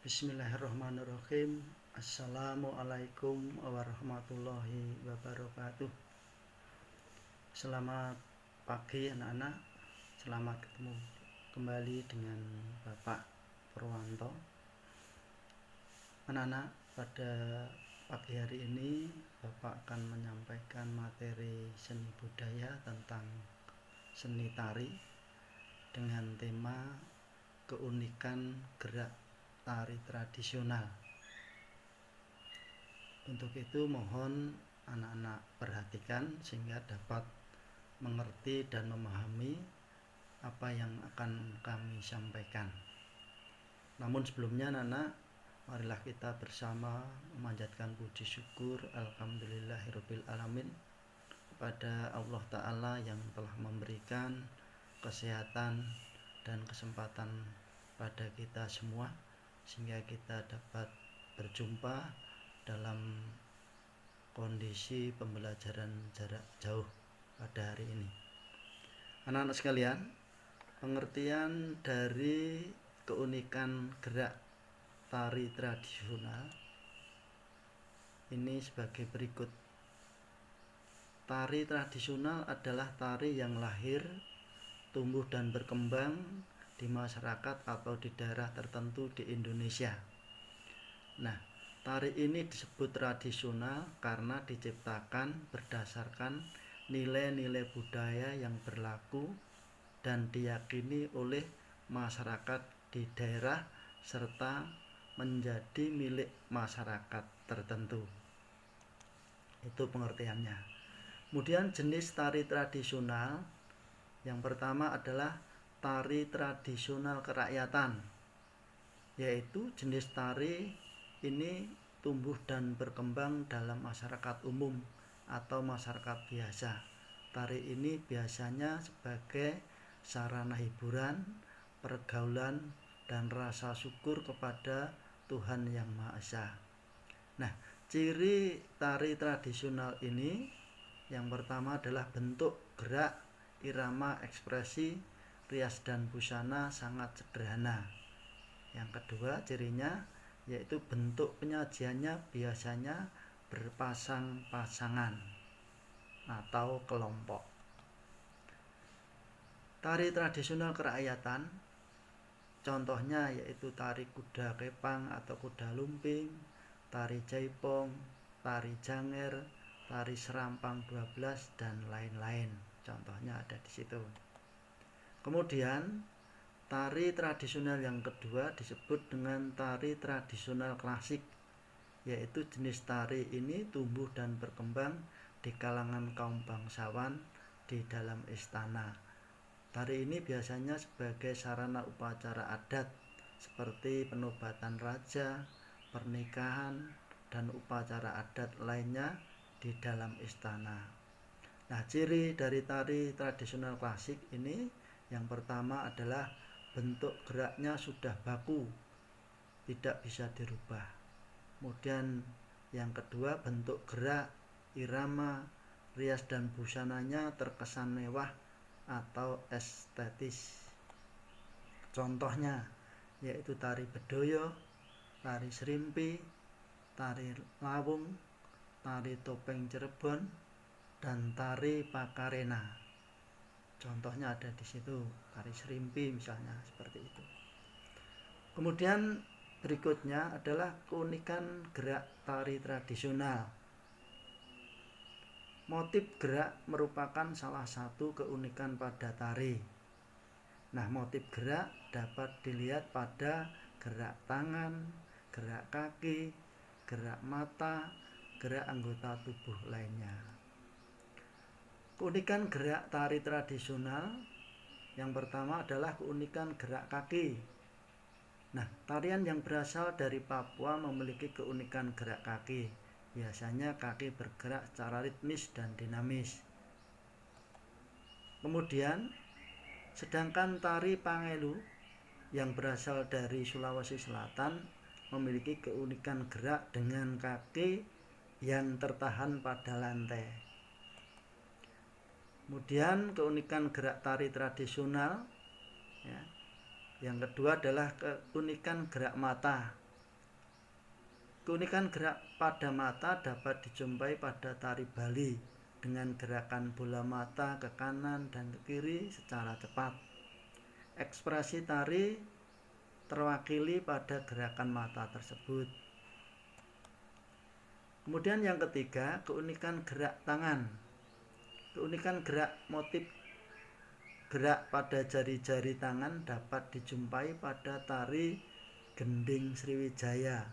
Bismillahirrahmanirrahim. Assalamualaikum warahmatullahi wabarakatuh. Selamat pagi anak-anak. Selamat ketemu kembali dengan Bapak Purwanto. Anak-anak, pada pagi hari ini Bapak akan menyampaikan materi seni budaya tentang seni tari dengan tema keunikan gerak tari tradisional. Untuk itu mohon anak-anak perhatikan sehingga dapat mengerti dan memahami apa yang akan kami sampaikan. Namun sebelumnya anak-anak, marilah kita bersama memanjatkan puji syukur alhamdulillahirabbil alamin kepada Allah Ta'ala yang telah memberikan kesehatan dan kesempatan pada kita semua sehingga kita dapat berjumpa dalam kondisi pembelajaran jarak jauh pada hari ini. Anak-anak sekalian, pengertian dari keunikan gerak tari tradisional ini sebagai berikut. Tari tradisional adalah tari yang lahir, tumbuh dan berkembang di masyarakat atau di daerah tertentu di Indonesia. Nah, tari ini disebut tradisional karena diciptakan berdasarkan nilai-nilai budaya yang berlaku dan diyakini oleh masyarakat di daerah serta menjadi milik masyarakat tertentu. Itu pengertiannya. Kemudian jenis tari tradisional yang pertama adalah tari tradisional kerakyatan, yaitu jenis tari ini tumbuh dan berkembang dalam masyarakat umum atau masyarakat biasa. Tari ini biasanya sebagai sarana hiburan, pergaulan, dan rasa syukur kepada Tuhan Yang Maha Esa. Nah, ciri tari tradisional ini yang pertama adalah bentuk, gerak, irama, ekspresi, rias dan busana sangat sederhana. Yang kedua cirinya yaitu bentuk penyajiannya biasanya berpasang-pasangan atau kelompok. Tari tradisional kerakyatan contohnya yaitu tari kuda kepang atau kuda lumping, tari jaipong, tari janger, tari serampang 12 dan lain-lain. Contohnya ada di situ. Kemudian tari tradisional yang kedua disebut dengan tari tradisional klasik, yaitu jenis tari ini tumbuh dan berkembang di kalangan kaum bangsawan di dalam istana. Tari ini biasanya sebagai sarana upacara adat seperti penobatan raja, pernikahan, dan upacara adat lainnya di dalam istana. Nah, ciri dari tari tradisional klasik ini yang pertama adalah bentuk geraknya sudah baku, tidak bisa dirubah. Kemudian yang kedua, bentuk gerak, irama, rias dan busananya terkesan mewah atau estetis. Contohnya yaitu tari bedoyo, tari serimpi, tari lawung, tari topeng Cirebon, dan tari pakarena. Contohnya ada di situ, tari serimpi misalnya seperti itu. Kemudian berikutnya adalah keunikan gerak tari tradisional. Motif gerak merupakan salah satu keunikan pada tari. Nah, motif gerak dapat dilihat pada gerak tangan, gerak kaki, gerak mata, gerak anggota tubuh lainnya. Keunikan gerak tari tradisional yang pertama adalah keunikan gerak kaki. Nah, tarian yang berasal dari Papua memiliki keunikan gerak kaki. Biasanya kaki bergerak secara ritmis dan dinamis. Kemudian, sedangkan tari Pangelu yang berasal dari Sulawesi Selatan memiliki keunikan gerak dengan kaki yang tertahan pada lantai. Kemudian keunikan gerak tari tradisional ya. Yang kedua adalah keunikan gerak mata. Keunikan gerak pada mata dapat dijumpai pada tari Bali dengan gerakan bola mata ke kanan dan ke kiri secara cepat. Ekspresi tari terwakili pada gerakan mata tersebut. Kemudian yang ketiga, keunikan gerak tangan. Keunikan gerak motif gerak pada jari-jari tangan dapat dijumpai pada tari Gending Sriwijaya.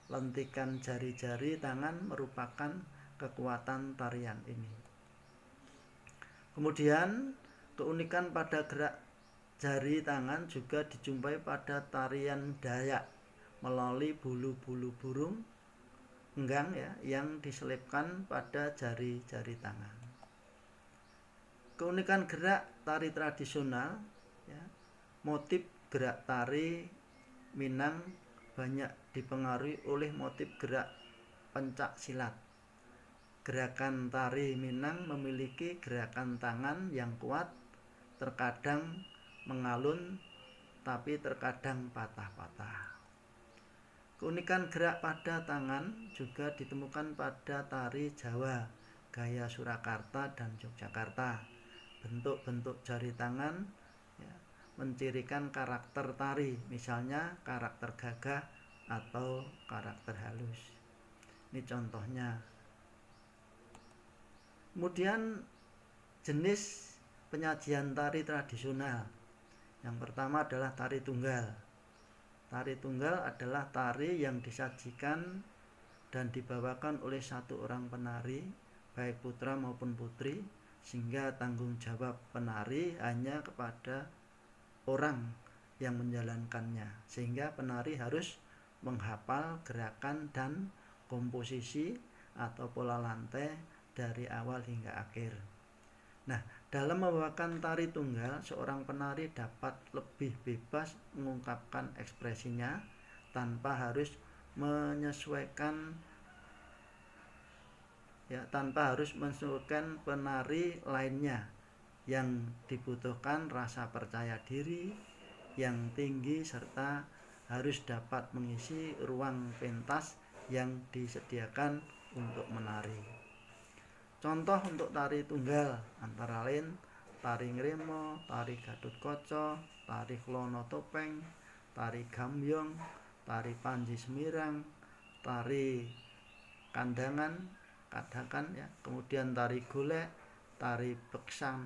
Lentikan jari-jari tangan merupakan kekuatan tarian ini. Kemudian keunikan pada gerak jari tangan juga dijumpai pada tarian Dayak melalui bulu-bulu burung enggang ya yang diselipkan pada jari-jari tangan. Keunikan gerak tari tradisional ya, motif gerak tari Minang banyak dipengaruhi oleh motif gerak pencak silat. Gerakan tari Minang memiliki gerakan tangan yang kuat, terkadang mengalun tapi terkadang patah-patah. Keunikan gerak pada tangan juga ditemukan pada tari Jawa, gaya Surakarta dan Yogyakarta. Bentuk-bentuk jari tangan ya, mencirikan karakter tari, misalnya karakter gagah atau karakter halus. Ini contohnya. Kemudian jenis penyajian tari tradisional. Yang pertama adalah tari tunggal. Tari tunggal adalah tari yang disajikan dan dibawakan oleh satu orang penari, baik putra maupun putri, sehingga tanggung jawab penari hanya kepada orang yang menjalankannya, sehingga penari harus menghafal gerakan dan komposisi atau pola lantai dari awal hingga akhir. Nah, dalam membawakan tari tunggal, seorang penari dapat lebih bebas mengungkapkan ekspresinya tanpa harus menyesuaikan penari lainnya. Yang dibutuhkan rasa percaya diri yang tinggi serta harus dapat mengisi ruang pentas yang disediakan untuk menari. Contoh untuk tari tunggal antara lain tari ngremo, tari Gatotkaca, tari Klono Topeng, tari Gambyong, tari Panji Semirang, tari Kandangan, Kadakan ya, kemudian tari Golek, tari Beksang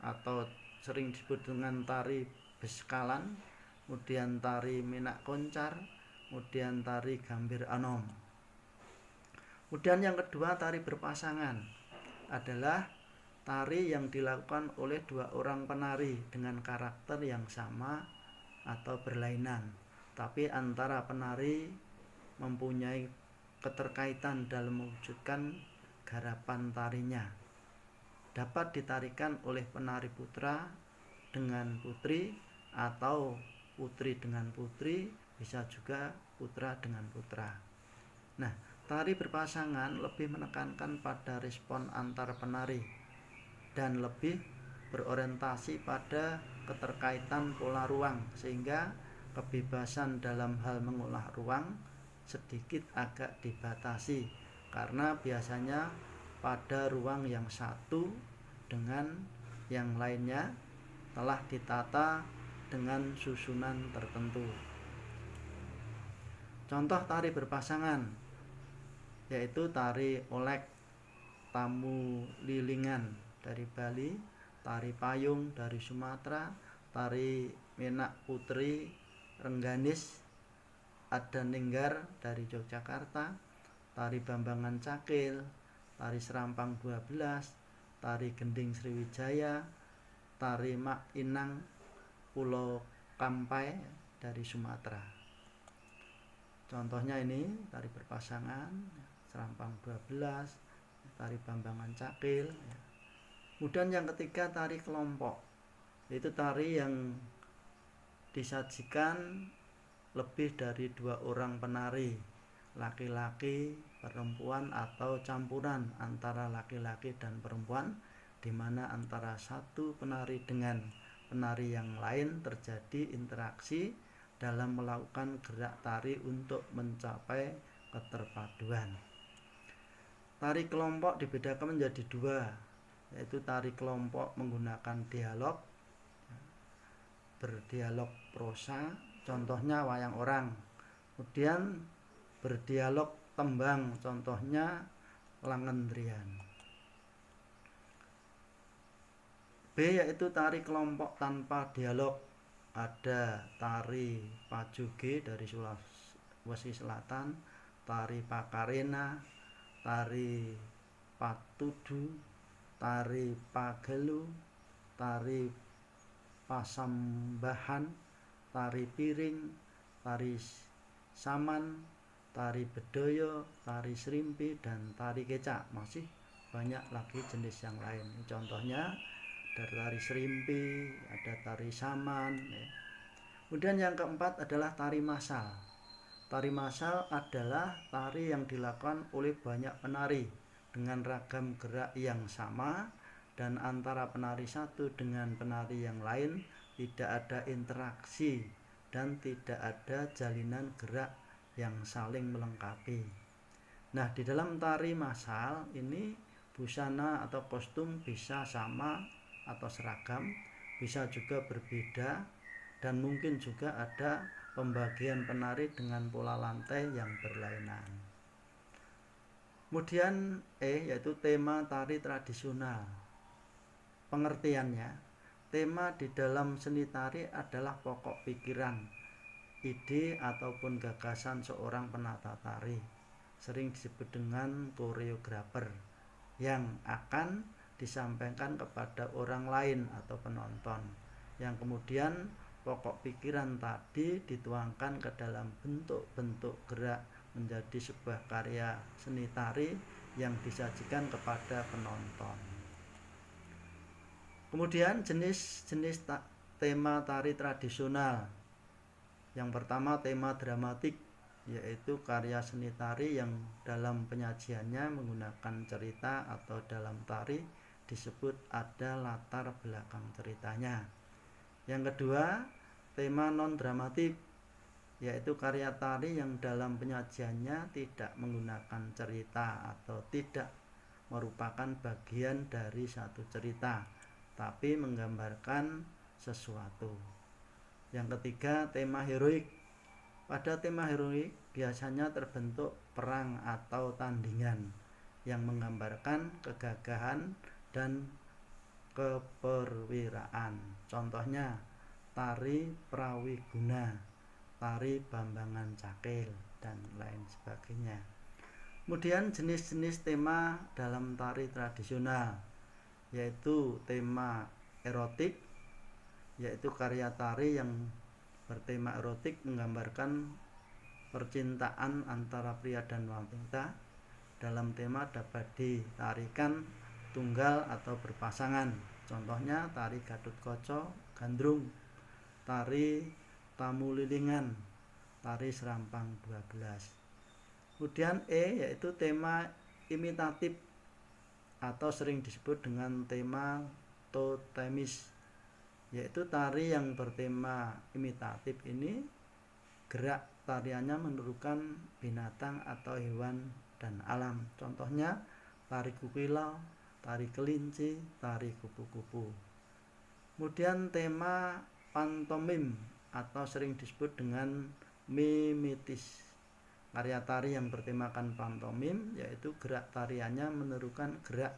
atau sering disebut dengan tari Beskalan, kemudian tari Menak Koncar, kemudian tari Gambir Anom. Kemudian yang kedua, tari berpasangan adalah tari yang dilakukan oleh dua orang penari dengan karakter yang sama atau berlainan, tapi antara penari mempunyai keterkaitan dalam mewujudkan garapan tarinya. Dapat ditarikan oleh penari putra dengan putri atau putri dengan putri, bisa juga putra dengan putra. Nah, tari berpasangan lebih menekankan pada respon antar penari dan lebih berorientasi pada keterkaitan pola ruang, sehingga kebebasan dalam hal mengolah ruang sedikit agak dibatasi karena biasanya pada ruang yang satu dengan yang lainnya telah ditata dengan susunan tertentu. Contoh tari berpasangan yaitu tari Olek Tamu Lilingan dari Bali, tari Payung dari Sumatera, tari Menak Putri Rengganis Adaninggar dari Yogyakarta, tari Bambangan Cakil, tari Serampang 12, tari Gending Sriwijaya, tari Mak Inang Pulau Kampai dari Sumatera. Contohnya ini tari berpasangan Serampang 12, tari Bambangan Cakil. Kemudian yang ketiga, tari kelompok. Itu tari yang disajikan lebih dari dua orang penari, laki-laki, perempuan atau campuran antara laki-laki dan perempuan, di mana antara satu penari dengan penari yang lain terjadi interaksi dalam melakukan gerak tari untuk mencapai keterpaduan. Tari kelompok dibedakan menjadi dua, yaitu tari kelompok menggunakan dialog, berdialog prosa, contohnya wayang orang. Kemudian berdialog tembang, contohnya Langendrian. B yaitu tari kelompok tanpa dialog, ada tari Pajoge dari Sulawesi Selatan, tari Pakarena, tari Patudu, tari Pagelu, tari Pasambahan, tari Piring, tari Saman, tari Bedoyo, tari Serimpi, dan tari Kecak. Masih banyak lagi jenis yang lain. Contohnya ada tari Serimpi, ada tari Saman, ya. Kemudian yang keempat adalah tari massal. Tari massal adalah tari yang dilakukan oleh banyak penari dengan ragam gerak yang sama, dan antara penari satu dengan penari yang lain tidak ada interaksi dan tidak ada jalinan gerak yang saling melengkapi. Nah, di dalam tari massal ini busana atau kostum bisa sama atau seragam, bisa juga berbeda, dan mungkin juga ada pembagian penari dengan pola lantai yang berlainan. Kemudian yaitu tema tari tradisional. Pengertiannya, tema di dalam seni tari adalah pokok pikiran, ide ataupun gagasan seorang penata tari, sering disebut dengan koreografer, yang akan disampaikan kepada orang lain atau penonton, yang kemudian pokok pikiran tadi dituangkan ke dalam bentuk-bentuk gerak menjadi sebuah karya seni tari yang disajikan kepada penonton. Kemudian jenis-jenis tema tari tradisional. Yang pertama tema dramatik, yaitu karya seni tari yang dalam penyajiannya menggunakan cerita atau dalam tari disebut ada latar belakang ceritanya. Yang kedua, tema non-dramatik, yaitu karya tari yang dalam penyajiannya tidak menggunakan cerita atau tidak merupakan bagian dari satu cerita, tapi menggambarkan sesuatu. Yang ketiga, tema heroik. Pada tema heroik biasanya terbentuk perang atau tandingan yang menggambarkan kegagahan dan keperwiraan. Contohnya tari Prawiguna, tari Bambangan Cakil, dan lain sebagainya. Kemudian jenis-jenis tema dalam tari tradisional, yaitu tema erotik, yaitu karya tari yang bertema erotik menggambarkan percintaan antara pria dan wanita. Dalam tema dapat ditarikan tunggal atau berpasangan, contohnya tari Gatotkaca Gandrung, tari Tamu Lilingan, tari Serampang 12. Kemudian yaitu tema imitatif atau sering disebut dengan tema totemis, yaitu tari yang bertema imitatif ini gerak tariannya menirukan binatang atau hewan dan alam, contohnya tari Kukilau, tari Kelinci, tari Kupu-kupu. Kemudian tema pantomim atau sering disebut dengan mimetis, karya tari yang bertemakan pantomim, yaitu gerak tariannya menirukan gerak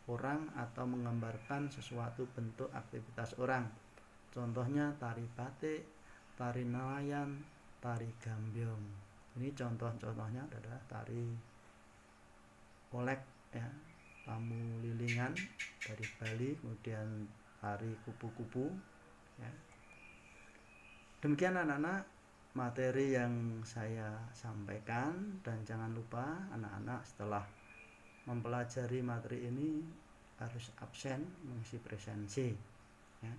orang atau menggambarkan sesuatu bentuk aktivitas orang, contohnya tari batik, tari nelayan, tari gambyong. Ini contoh-contohnya adalah tari kolek, ya, Tamu Lilingan dari Bali, kemudian tari Kupu-kupu, ya. Demikian anak-anak materi yang saya sampaikan, dan jangan lupa anak-anak setelah mempelajari materi ini harus absen mengisi presensi, ya.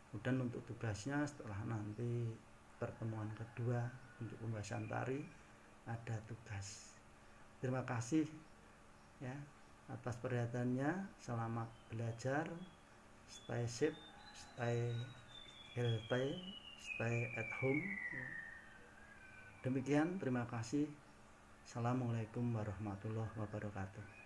Kemudian untuk tugasnya setelah nanti pertemuan kedua untuk pembahasan tari ada tugas. Terima kasih, ya, atas perhatiannya. Selamat belajar, stay safe, stay healthy, stay at home. Demikian, terima kasih. Assalamualaikum warahmatullahi wabarakatuh.